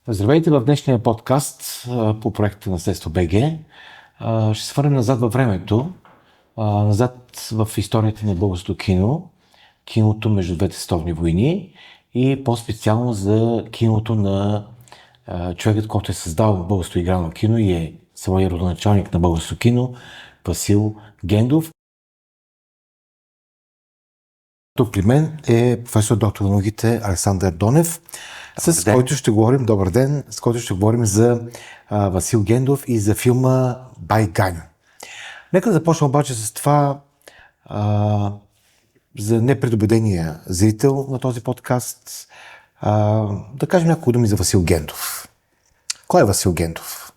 Здравейте в днешния подкаст по проекта Наследство БГ. Ще се върнем назад във времето, назад в историята на българското кино, киното между двете световни войни и по-специално за киното на човекът, който е създал българското игрално кино и е самия родоначалник на българското кино, Васил Гендов. Тук при мен е професор доктор на науките Александър Донев, с който ще говорим, добър ден, с който ще говорим за Васил Гендов и за филма Байгань. Нека да започнем обаче с това за непредубедения зрител на този подкаст. Да кажем няколко думи за Васил Гендов. Кой е Васил Гендов?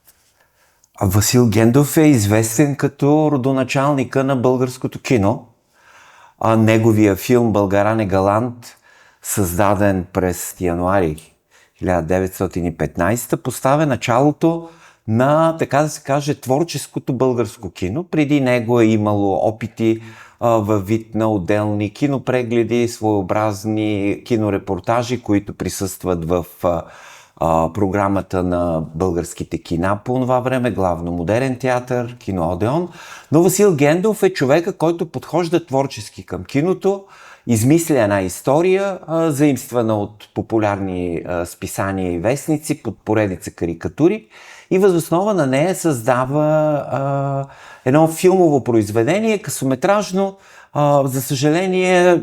Васил Гендов е известен като родоначалника на българското кино. Неговия филм Българан е галант, създаден през януари 1915, поставя началото на, така да се каже, творческото българско кино. Преди него е имало опити във вид на отделни кинопрегледи, своеобразни кинорепортажи, които присъстват в програмата на българските кина по това време, главно Модерен театър, кино Одеон. Но Васил Гендов е човека, който подхожда творчески към киното, измисля една история, заимствана от популярни списания и вестници под поредица карикатури и въз основа на нея създава едно филмово произведение, късометражно, за съжаление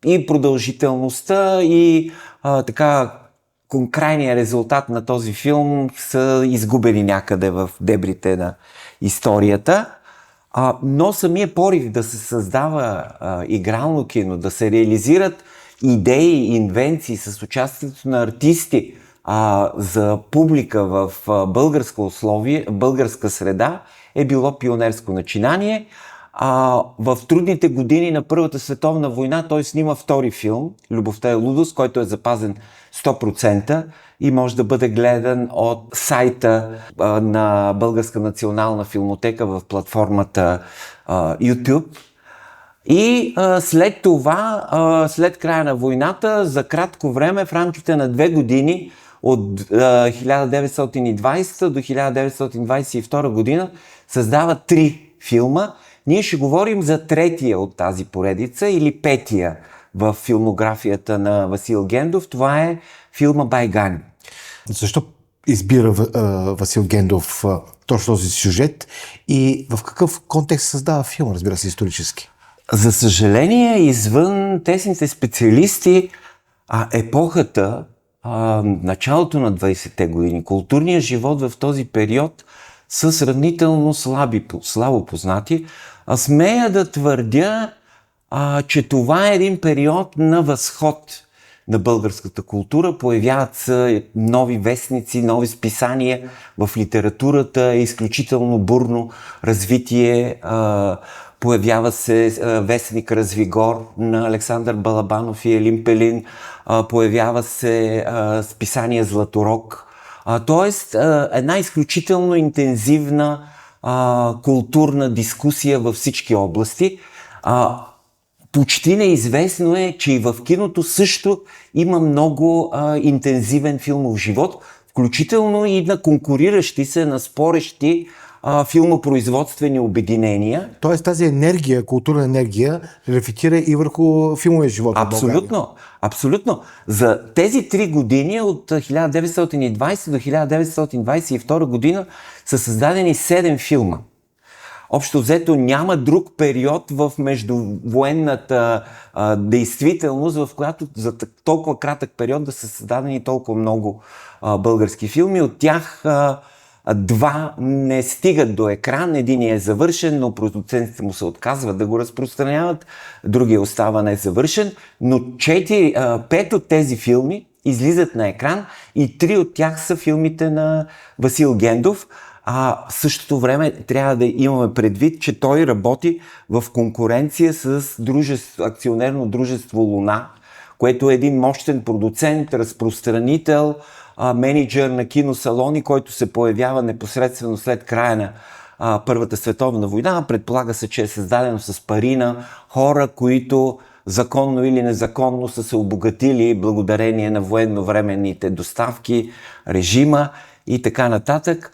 и продължителността и така крайният резултат на този филм са изгубени някъде в дебрите на историята. Но самия порив да се създава игрално кино, да се реализират идеи и инвенции с участието на артисти за публика в българска среда е било пионерско начинание. В трудните години на Първата световна война той снима втори филм "Любовта е лудост", който е запазен 100% и може да бъде гледан от сайта на Българска национална филмотека в платформата YouTube. И след това, след края на войната, за кратко време, в рамките на 2 години, от 1920 до 1922 година, създава 3 филма. Ние ще говорим за третия от тази поредица или петия в филмографията на Васил Гендов. Това е филма Байгань. Защо избира Васил Гендов точно този сюжет и в какъв контекст създава филм, разбира се, исторически? За съжаление, извън тесните специалисти, епохата, началото на 20-те години, културният живот в този период са сравнително слабо познати. Смея да твърдя, че това е един период на възход на българската култура. Появяват се нови вестници, нови списания в литературата, е изключително бурно развитие. Появява се вестник "Развигор" на Александър Балабанов и Елин Пелин. Появява се списание "Златорог". Тоест една изключително интензивна културна дискусия във всички области. Почти неизвестно е, че и в киното също има много интензивен филмов живот, включително и на конкуриращи се, на спорещи филмопроизводствени обединения. Тоест тази енергия, културна енергия, рефлектира и върху филмовия живот. Абсолютно. За тези 3 години, от 1920 до 1922 година, са създадени 7 филма. Общо взето няма друг период в междувоенната действителност, в която за толкова кратък период да са създадени толкова много български филми. От тях 2 не стигат до екран, единият е завършен, но продуцентите му се отказват да го разпространяват, другия остава незавършен, но 5 от тези филми излизат на екран и 3 от тях са филмите на Васил Гендов. В същото време трябва да имаме предвид, че той работи в конкуренция с акционерно дружество "Луна", което е един мощен продуцент, разпространител, менеджер на киносалони, който се появява непосредствено след края на Първата световна война. Предполага се, че е създадено с пари на хора, които законно или незаконно са се обогатили благодарение на военновременните доставки, режима и така нататък.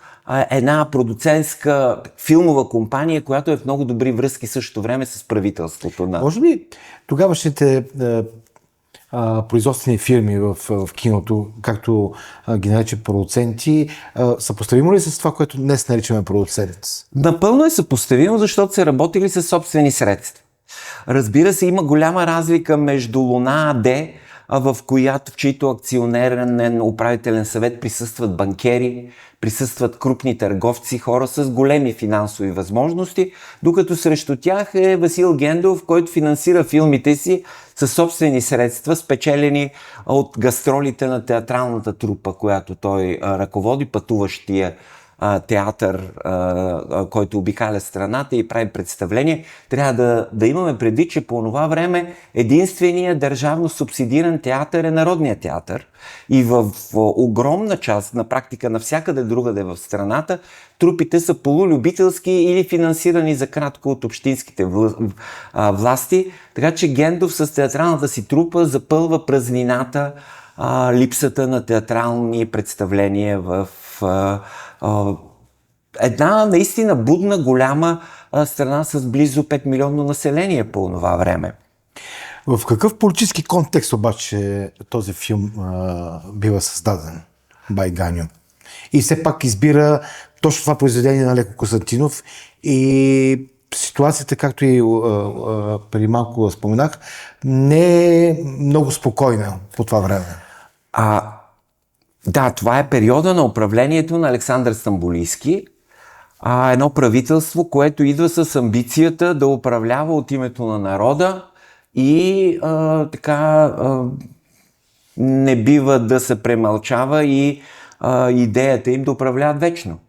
Една продуцентска филмова компания, която е в много добри връзки същото време с правителството. Може би тогавашните производствени фирми в киното, както ги нарече продуценти, съпоставимо ли с това, което днес наричаме продуцент? Напълно е съпоставимо, защото са работили със собствени средства. Разбира се, има голяма разлика между Луна АД, в чийто акционерен управителен съвет присъстват банкери, присъстват крупни търговци, хора с големи финансови възможности, докато срещу тях е Васил Гендов, който финансира филмите си със собствени средства, спечелени от гастролите на театралната трупа, която той ръководи, пътуващия театър, който обикаля страната и прави представление. Трябва да имаме предвид, че по това време единственият държавно субсидиран театър е Народният театър и в огромна част, на практика навсякъде другаде в страната, трупите са полулюбителски или финансирани за кратко от общинските власти, така че Гендов с театралната си трупа запълва празнината, липсата на театрални представления в една наистина будна, голяма страна с близо 5 милионно население по това време. В какъв политически контекст обаче този филм бива създаден, Бай Ганьо? И все пак избира точно това произведение на Леко Константинов и ситуацията, както и преди малко споменах, не е много спокойна по това време. Да, това е периода на управлението на Александър Стамболийски. Едно правителство, което идва с амбицията да управлява от името на народа и не бива да се премълчава и идеята им да управляват вечно.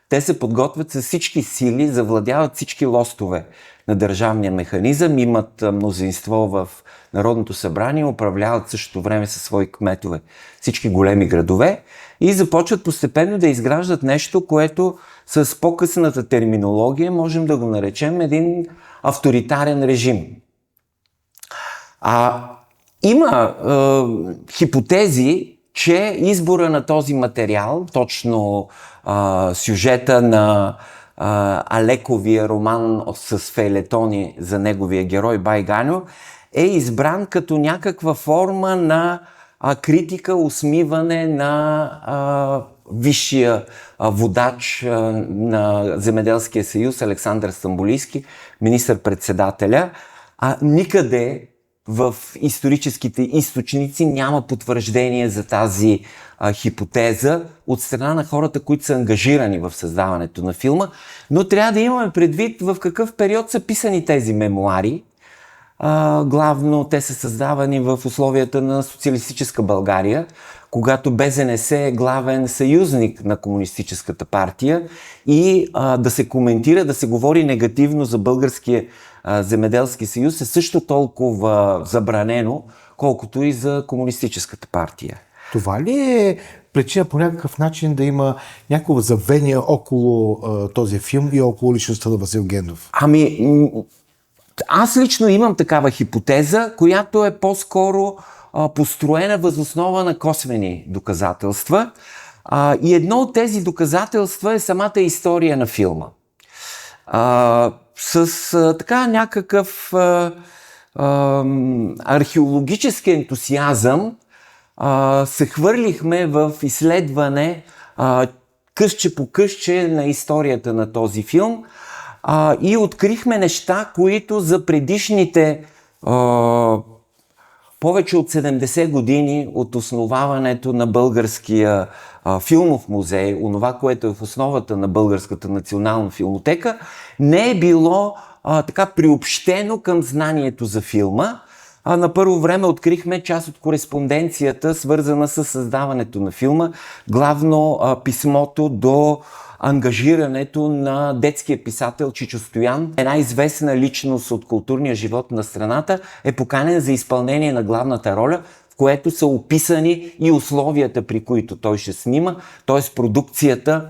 Те се подготвят с всички сили, завладяват всички лостове на държавния механизъм, имат мнозинство в Народното събрание, управляват същото време със свои кметове всички големи градове и започват постепенно да изграждат нещо, което с по-късната терминология можем да го наречем един авторитарен режим. Има хипотези, че избора на този материал, точно сюжета на Алековия роман с фейлетони за неговия герой Бай Ганьо, е избран като някаква форма на критика, усмиване на висшия водач на Земеделския съюз Александър Стамболийски, министър-председателя. Никъде в историческите източници няма потвърждение за тази хипотеза от страна на хората, които са ангажирани в създаването на филма, но трябва да имаме предвид в какъв период са писани тези мемуари. Главно те са създавани в условията на социалистическа България, когато БЗНС е главен съюзник на Комунистическата партия и да се коментира, да се говори негативно за Българския земеделски съюз е също толкова забранено, колкото и за Комунистическата партия. Това ли е причина по някакъв начин да има някакво забвение около този филм и около личността на Васил Гендов? Аз лично имам такава хипотеза, която е по-скоро построена въз основа на косвени доказателства. И едно от тези доказателства е самата история на филма. С някакъв археологически ентусиазъм се хвърлихме в изследване късче по късче на историята на този филм и открихме неща, които за предишните повече от 70 години от основаването на Българския филмов музей, онова, което е в основата на Българската национална филмотека, не е било така приобщено към знанието за филма. На първо време открихме част от кореспонденцията, свързана с създаването на филма, главно писмото до ангажирането на детския писател Чичо Стоян. Една известна личност от културния живот на страната е поканен за изпълнение на главната роля, в което са описани и условията, при които той ще снима, т.е. продукцията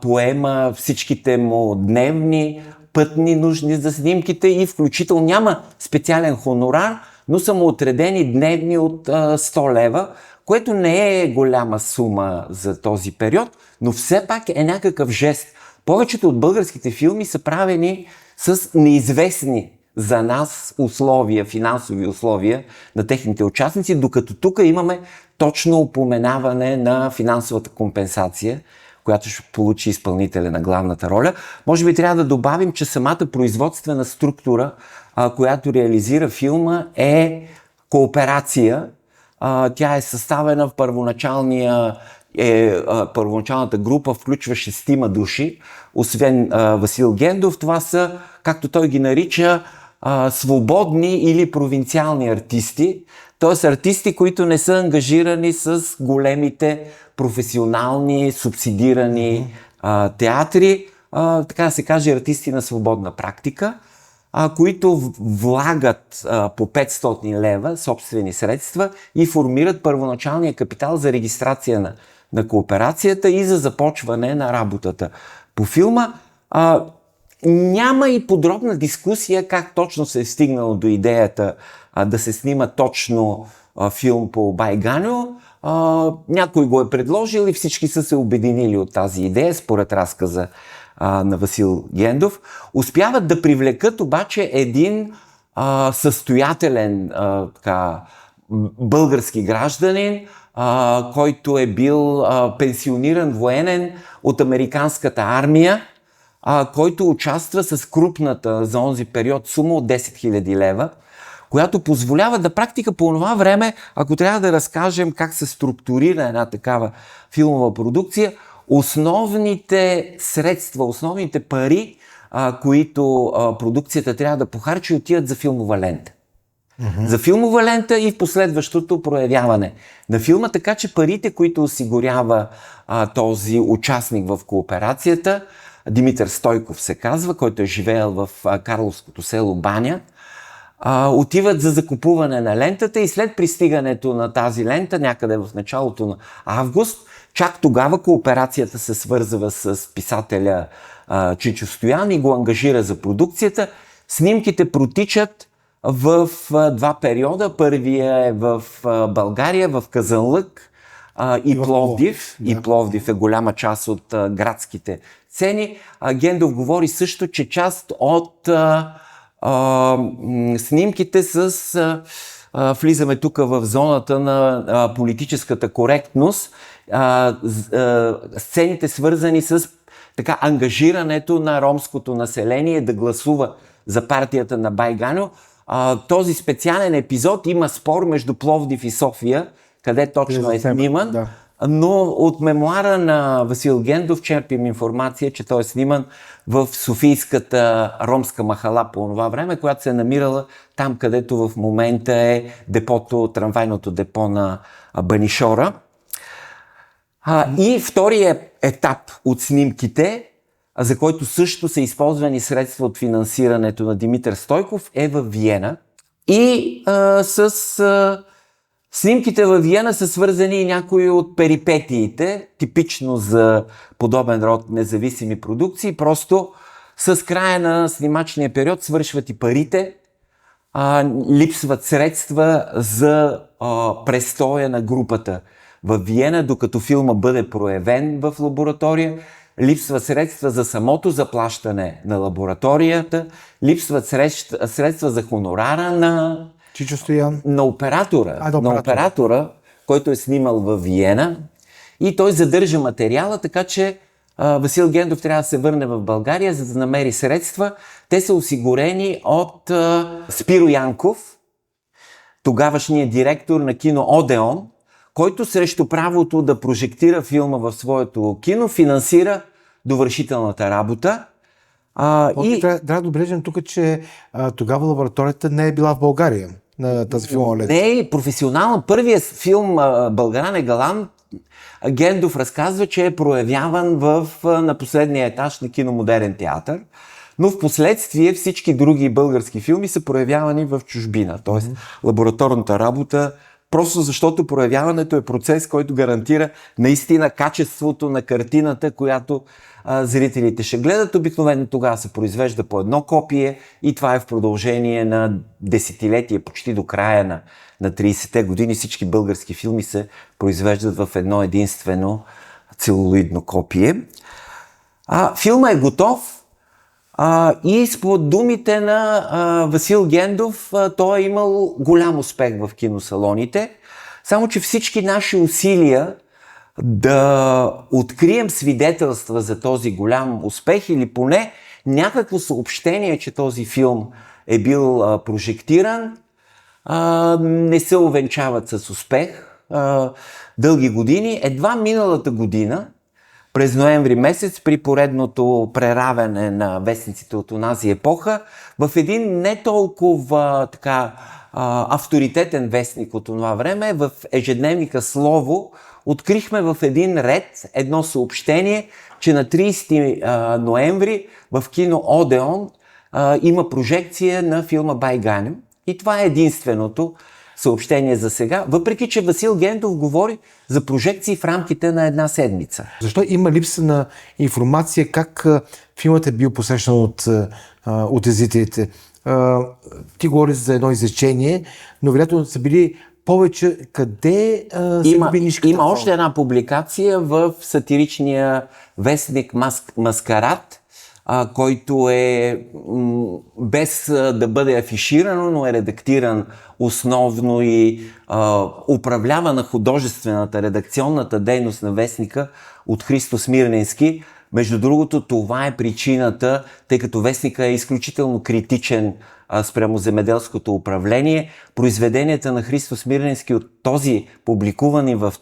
поема всичките му дневни, пътни нужди за снимките и включително няма специален хонорар, но са му отредени дневни от 100 лева, което не е голяма сума за този период, но все пак е някакъв жест. Повечето от българските филми са правени с неизвестни за нас условия, финансови условия на техните участници, докато тук имаме точно упоменаване на финансовата компенсация, която ще получи изпълнителя на главната роля. Може би трябва да добавим, че самата производствена структура, която реализира филма, е кооперация. Тя е съставена в първоначалната група, включва 6 души, освен Васил Гендов. Това са, както той ги нарича, свободни или провинциални артисти, т.е. артисти, които не са ангажирани с големите професионални, субсидирани театри, така да се каже, артисти на свободна практика, които влагат по 500 лева собствени средства и формират първоначалния капитал за регистрация на кооперацията и за започване на работата по филма. Няма и подробна дискусия как точно се е стигнало до идеята да се снима точно филм по Бай Ганьо. Някой го е предложил и всички са се обединили от тази идея, според разказа на Васил Гендов. Успяват да привлекат обаче един състоятелен български гражданин, който е бил пенсиониран военен от американската армия, който участва с крупната за онзи период сума от 10 000 лева, която позволява да практика по това време, ако трябва да разкажем как се структурира една такава филмова продукция, основните средства, основните пари, които продукцията трябва да похарчи, отиват за филмова лента. За филмова лента и в последващото проявяване на филма, така че парите, които осигурява този участник в кооперацията, Димитър Стойков се казва, който е живеел в карловското село Баня, отиват за закупуване на лентата и след пристигането на тази лента, някъде в началото на август, чак тогава кооперацията се свързва с писателя Чичо Стоян и го ангажира за продукцията. Снимките протичат в два периода. Първия е в България, в Казанлък и Пловдив. Да. И Пловдив е голяма част от градските сцени. Гендов говори също, че част от снимките влизаме тук в зоната на политическата коректност, сцените свързани с така ангажирането на ромското население да гласува за партията на Бай Ганьо. Този специален епизод има спор между Пловдив и София, къде точно е сниман, да. Но от мемуара на Васил Гендов черпим информация, че той е сниман в Софийската ромска махала по това време, която се е намирала там, където в момента е депото, трамвайното депо на Банишора. И втория етап от снимките, за който също са използвани средства от финансирането на Димитър Стойков, е във Виена. И снимките във Виена са свързани и някои от перипетиите, типично за подобен род независими продукции. Просто с края на снимачния период свършват и парите, липсват средства за престоя на групата във Виена, докато филма бъде проявен в лаборатория. Липсват средства за самото заплащане на лабораторията, липсват средства за хонорара на оператора, който е снимал във Виена, и той задържа материала, така че Васил Гендов трябва да се върне в България, за да намери средства. Те са осигурени от Спиро Янков, тогавашният директор на кино Одеон, който срещу правото да прожектира филма в своето кино финансира довършителната работа. Трябва да отбележим тук, че тогава лабораторията не е била в България на тази филмова лента. Не е професионално. Първият филм Българан е галант, Гендов разказва, че е проявяван на последния етаж на Кино Модерен театър, но в последствие всички други български филми са проявявани в чужбина. Т.е. лабораторната работа просто защото проявяването е процес, който гарантира наистина качеството на картината, която зрителите ще гледат. Обикновено тогава се произвежда по едно копие и това е в продължение на десетилетие, почти до края на 30-те години. Всички български филми се произвеждат в едно единствено целулоидно копие. Филма е готов. И според думите на Васил Гендов, той е имал голям успех в киносалоните, само че всички наши усилия да открием свидетелства за този голям успех или поне някакво съобщение, че този филм е бил прожектиран, не се увенчават с успех дълги години. Едва миналата година, през ноември месец, при поредното преравяне на вестниците от онази епоха, в един не толкова авторитетен вестник от това време, в ежедневника Слово, открихме в един ред едно съобщение, че на 30 ноември в кино Одеон има прожекция на филма Байганю. И това е единственото съобщение за сега, въпреки че Васил Гендов говори за прожекции в рамките на една седмица. Защо има липса на информация как филмът е бил посрещан от зрителите? Ти говориш за едно изречение, но вероятно са били повече. Къде се губи нишката? Има още една публикация в сатиричния вестник Маскарад, който е без да бъде афиширано, но е редактиран основно и управлява на художествената, редакционната дейност на вестника от Христо Смирненски. Между другото, това е причината, тъй като вестника е изключително критичен спрямо земеделското управление. Произведенията на Христо Смирненски от този публикувани в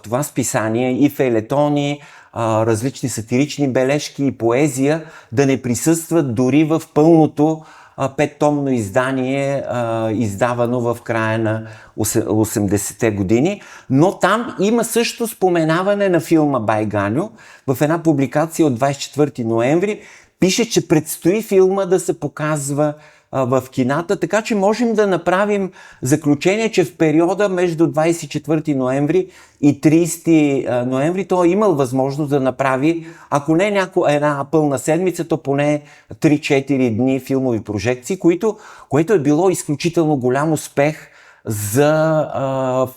това списание и фейлетони, различни сатирични бележки и поезия да не присъстват дори в пълното 5-томно издание, издавано в края на 80-те години. Но там има също споменаване на филма Байганю. В една публикация от 24 ноември пише, че предстои филма да се показва в кината, така че можем да направим заключение, че в периода между 24 ноември и 30 ноември той е имал възможност да направи, ако не една пълна седмица, то поне 3-4 дни филмови прожекции, което е било изключително голям успех за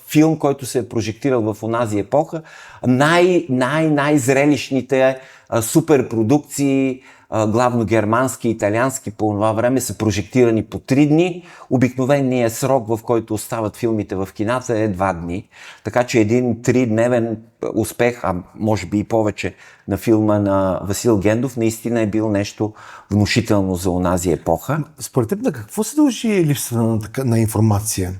филм, който се е прожектирал в онази епоха. Най-зрелищните суперпродукции, главно германски и италиански по това време, са прожектирани по 3 дни. Обикновеният срок, в който остават филмите в кината, е 2 дни. Така че един 3-дневен успех, а може би и повече, на филма на Васил Гендов наистина е бил нещо внушително за онази епоха. Според теб на какво се дължи липса на информация?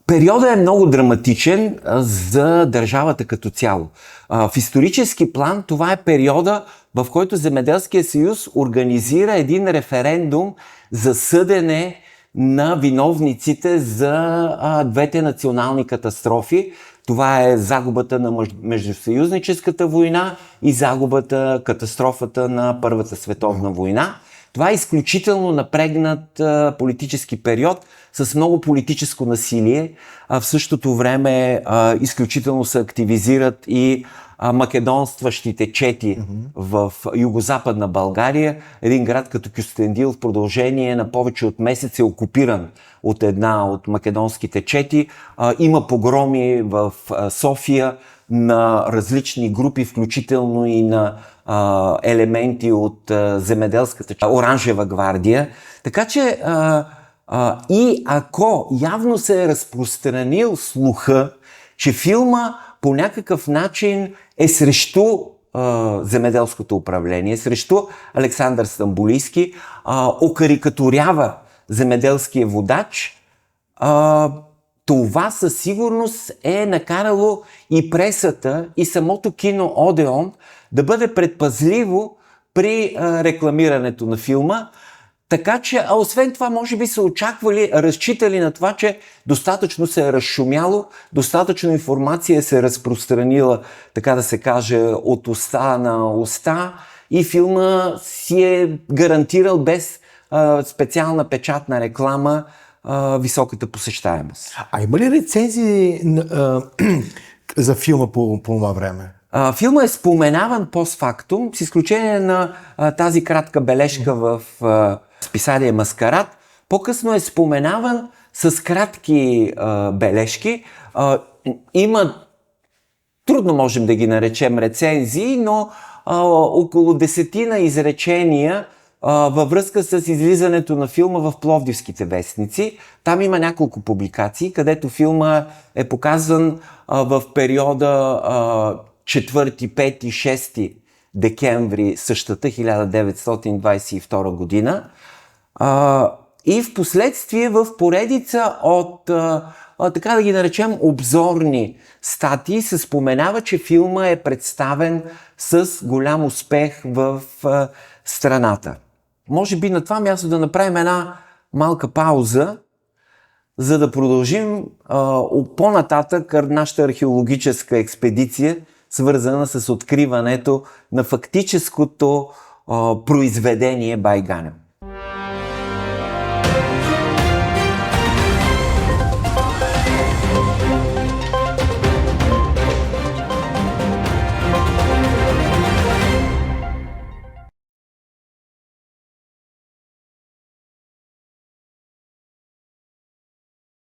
Периодът е много драматичен за държавата като цяло. В исторически план това е периода, в който Земеделския съюз организира един референдум за съдене на виновниците за двете национални катастрофи. Това е загубата на Междусъюзническата война и катастрофата на Първата световна война. Това е изключително напрегнат политически период с много политическо насилие. В същото време изключително се активизират и македонстващите чети в югозападна България. Един град като Кюстендил в продължение на повече от месец е окупиран от една от македонските чети. Има погроми в София на различни групи, включително и на елементи от земеделската Оранжева гвардия. Така че и ако явно се е разпространил слуха, че филма по някакъв начин е срещу земеделското управление, срещу Александър Стамболийски, окарикатурява земеделския водач, това със сигурност е накарало и пресата, и самото кино Одеон да бъде предпазливо при рекламирането на филма. Така че, освен това, може би са разчитали на това, че достатъчно се е разшумяло, достатъчно информация се е разпространила, така да се каже, от уста на уста и филма си е гарантирал без специална печатна реклама високата посещаемост. А има ли рецензии за филма по това време? Филма е споменаван постфактум, с изключение на тази кратка бележка в списание Маскарад. По-късно е споменаван с кратки бележки. Има, трудно можем да ги наречем рецензии, но около 10 изречения във връзка с излизането на филма в пловдивските вестници. Там има няколко публикации, където филма е показан в периода 4, 5, 6 декември същата 1922 година. И в последствие в поредица от, така да ги наречем, обзорни статии се споменава, че филма е представен с голям успех в страната. Може би на това място да направим една малка пауза, за да продължим по-нататък нашата археологическа експедиция, свързана с откриването на фактическото произведение Байганьо.